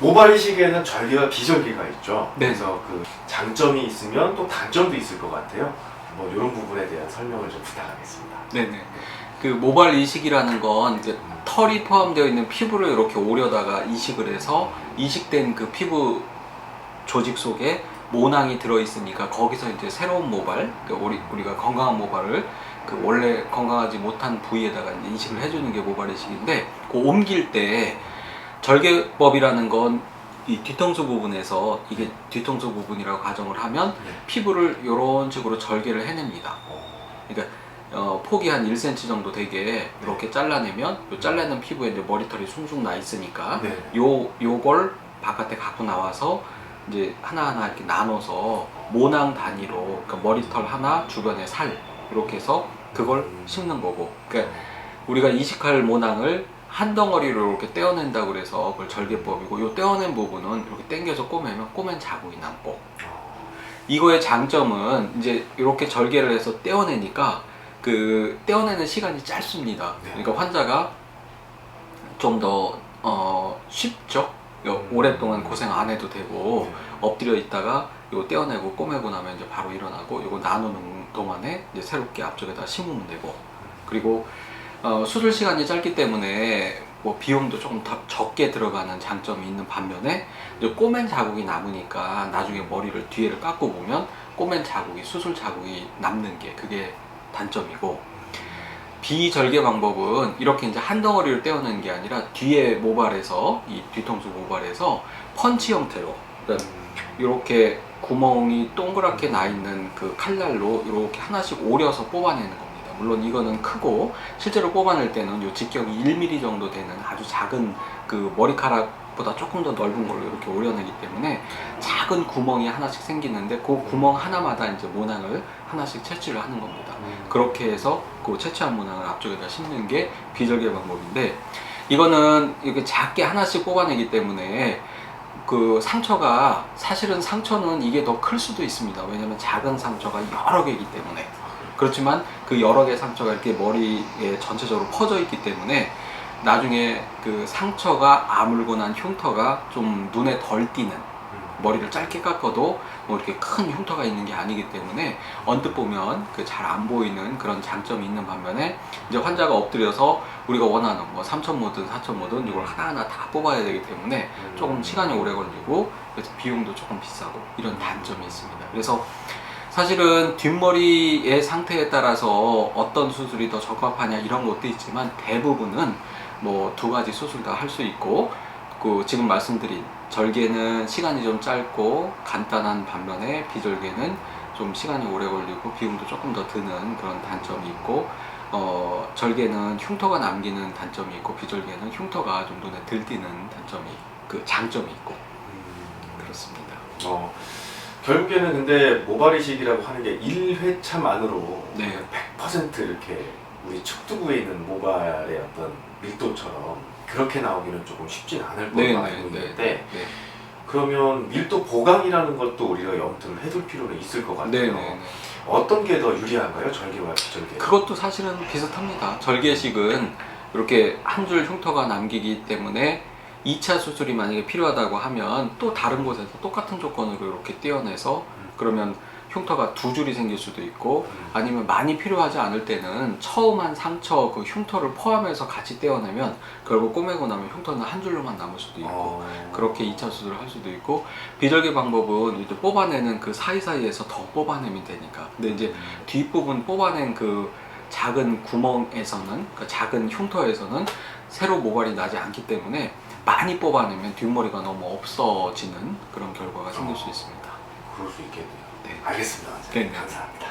모발 이식에는 절개와 비절개가 있죠. 네. 그래서 그 장점이 있으면 또 단점도 있을 것 같아요. 뭐 이런 부분에 대한 설명을 좀 부탁하겠습니다. 네네. 그 모발 이식이라는 건 이제 털이 포함되어 있는 피부를 이렇게 오려다가 이식을 해서 이식된 그 피부 조직 속에 모낭이 들어있으니까 거기서 이제 새로운 모발, 그러니까 우리가 건강한 모발을 그 원래 건강하지 못한 부위에다가 이제 이식을 해주는 게 모발 이식인데, 그 옮길 때 절개법이라는 건 이 뒤통수 부분에서, 이게 뒤통수 부분이라고 가정을 하면 피부를 이런 식으로 절개를 해냅니다. 그러니까 폭이 한 1cm 정도 되게 이렇게 잘라내면, 요 잘라낸 피부에 이제 머리털이 숭숭 나 있으니까 요걸 바깥에 갖고 나와서 이제 하나하나 이렇게 나눠서 모낭 단위로, 그러니까 머리털 하나 주변에 살 이렇게 해서 그걸 심는 거고, 그러니까 우리가 이식할 모낭을 한 덩어리로 이렇게 떼어낸다고 그래서 그걸 절개법이고, 요 떼어낸 부분은 이렇게 당겨서 꼬매면 꼬맨 자국이 남고, 이거의 장점은 이제 이렇게 절개를 해서 떼어내니까 그 떼어내는 시간이 짧습니다. 그러니까 환자가 좀 더 쉽죠. 오랫동안 고생 안 해도 되고, 엎드려 있다가 이거 떼어내고 꼬매고 나면 이제 바로 일어나고, 이거 나누는 동안에 이제 새롭게 앞쪽에다 심으면 되고, 그리고 수술 시간이 짧기 때문에 뭐 비용도 조금 더 적게 들어가는 장점이 있는 반면에, 이제 꼬맨 자국이 남으니까 나중에 머리를 뒤에를 깎고 보면 꼬맨 자국이, 수술 자국이 남는 게 그게 단점이고, 비절개 방법은 이렇게 이제 한 덩어리를 떼어내는 게 아니라 뒤에 모발에서, 이 뒤통수 모발에서 펀치 형태로, 그러니까 이렇게 구멍이 동그랗게 나 있는 그 칼날로 이렇게 하나씩 오려서 뽑아내는 겁니다. 물론 이거는 크고, 실제로 뽑아낼 때는 요 직경이 1mm 정도 되는 아주 작은 그 머리카락보다 조금 더 넓은 걸로 이렇게 오려내기 때문에 작은 구멍이 하나씩 생기는데, 그 구멍 하나마다 이제 모낭을 하나씩 채취를 하는 겁니다. 그렇게 해서 그 채취한 모낭을 앞쪽에다 심는 게 비절개 방법인데, 이거는 이렇게 작게 하나씩 뽑아내기 때문에 그 상처가, 사실은 상처는 이게 더 클 수도 있습니다. 왜냐면 작은 상처가 여러 개이기 때문에. 그렇지만 그 여러 개 상처가 이렇게 머리에 전체적으로 퍼져 있기 때문에 나중에 그 상처가 아물고 난 흉터가 좀 눈에 덜 띄는, 머리를 짧게 깎아도 뭐 이렇게 큰 흉터가 있는 게 아니기 때문에 언뜻 보면 그 잘 안 보이는 그런 장점이 있는 반면에, 이제 환자가 엎드려서 우리가 원하는 뭐 3천모든 4천모든 이걸 하나하나 다 뽑아야 되기 때문에 조금 시간이 오래 걸리고, 그래서 비용도 조금 비싸고, 이런 단점이 있습니다. 그래서 사실은 뒷머리의 상태에 따라서 어떤 수술이 더 적합하냐 이런 것도 있지만, 대부분은 뭐 2가지 수술 다 할 수 있고, 그 지금 말씀드린 절개는 시간이 좀 짧고 간단한 반면에, 비절개는 좀 시간이 오래 걸리고 비용도 조금 더 드는 그런 단점이 있고, 절개는 흉터가 남기는 단점이 있고, 비절개는 흉터가 좀 눈에 덜 띄는 단점이, 그 장점이 있고, 그렇습니다. 결국에는 근데 모발 이식이라고 하는 게 1회차만으로 100% 이렇게 우리 척두부에 있는 모발의 어떤 밀도처럼 그렇게 나오기는 조금 쉽진 않을 걸로 알고 있는데, 그러면 밀도 보강이라는 것도 우리가 염두를 해둘 필요는 있을 것 같아요. 어떤 게 더 유리한가요? 절개와 비절개? 그것도 사실은 비슷합니다. 절개식은 이렇게 한 줄 흉터가 남기기 때문에 2차 수술이 만약에 필요하다고 하면 또 다른 곳에서 똑같은 조건으로 이렇게 떼어내서, 그러면 흉터가 2줄이 생길 수도 있고, 아니면 많이 필요하지 않을 때는 처음 한 상처 그 흉터를 포함해서 같이 떼어내면 결국 꼬매고 나면 흉터는 한 줄로만 남을 수도 있고, 그렇게 2차 수술을 할 수도 있고, 비절개 방법은 이제 뽑아내는 그 사이사이에서 더 뽑아내면 되니까. 근데 이제 뒷부분 뽑아낸 그 작은 구멍에서는, 그 작은 흉터에서는 새로 모발이 나지 않기 때문에 많이 뽑아내면 뒷머리가 너무 없어지는 그런 결과가 생길 수 있습니다. 그럴 수 있겠네요. 네. 알겠습니다. 네. 감사합니다.